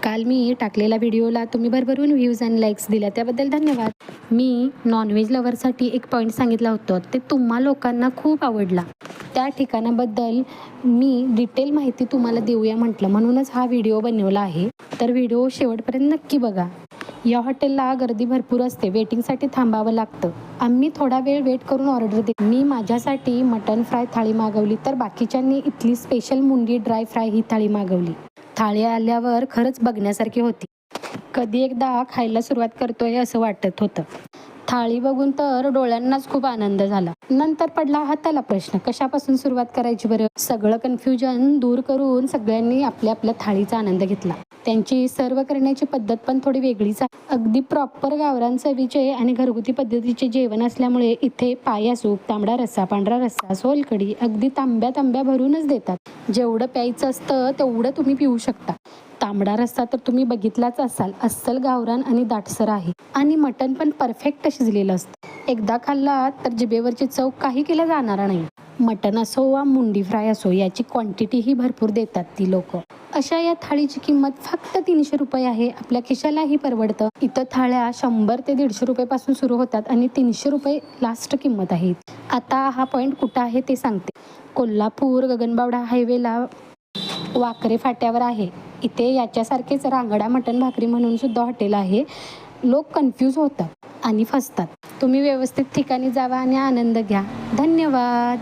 काल मी टाकलेला व्हिडिओला तुम्ही भरभरून व्ह्यूज आणि लाईक्स दिल्या त्याबद्दल धन्यवाद. मी नॉनव्हेज लवरसाठी एक पॉईंट सांगितला होता, ते तुम्हा लोकांना खूप आवडला. त्या ठिकाणाबद्दल मी डिटेल माहिती तुम्हाला देऊया म्हटलं, म्हणूनच हा व्हिडिओ बनवला आहे. तर व्हिडिओ शेवटपर्यंत नक्की बघा. या हॉटेलला गर्दी भरपूर असते, वेटिंगसाठी थांबावं लागतं. आम्ही थोडा वेळ वेट करून ऑर्डर दिली. मी माझ्यासाठी मटन फ्राय थाळी मागवली, तर बाकीच्यांनी इथली स्पेशल मुंडी ड्राय फ्राय ही थाळी मागवली. थाळी आल्यावर खरंच बघण्यासारखी होती. कधी एकदा खायला सुरुवात करतोय असं वाटत होतं. थाळी बघून तर डोळ्यांनाच खूप आनंद झाला. नंतर पडला हाताला प्रश्न, कशापासून सुरुवात करायची बरं. सगळं कन्फ्युजन दूर करून सगळ्यांनी आपल्या आपल्या थाळीचा आनंद घेतला. त्यांची सर्व करण्याची पद्धत पण थोडी वेगळीच आहे. अगदी प्रॉपर गावरान चवीचे आणि घरगुती पद्धतीचे जेवण असल्यामुळे इथे पाया सूप, तांबडा रस्सा, पांढरा रस्सा, सोलकढी अगदी तांब्या भरूनच देतात. जेवढं प्यायचं असतं तेवढं तुम्ही पिऊ शकता. तांबडा रस्सा तर तुम्ही बघितलाच असाल, अस्सल गावरान आणि दाटसर आहे. आणि मटण पण परफेक्ट शिजलेलं असतं. एकदा खाल्ला तर जिभेवरची चव काही केल्या जाणार नाही. मटण असो वा मुंडी फ्राय असो, याची क्वांटिटीही भरपूर देतात ती लोक. अशा या थाळीची किंमत फक्त 300 रुपये आहे. आपल्या खिशालाही परवडतं. इथं थाळ्या 100 ते 150 रुपयेपासून सुरू होतात आणि 300 रुपये लास्ट किंमत आहे. आता हा पॉईंट कुठं आहे ते सांगते. कोल्हापूर गगनबावडा हायवेला वाकरे फाट्यावर आहे. इथे याच्यासारखेच रांगडा मटण भाकरी म्हणून सुद्धा हॉटेल आहे. लोक कन्फ्यूज होतात आणि फसतात. तुम्ही व्यवस्थित ठिकाणी जावा आणि आनंद घ्या. धन्यवाद.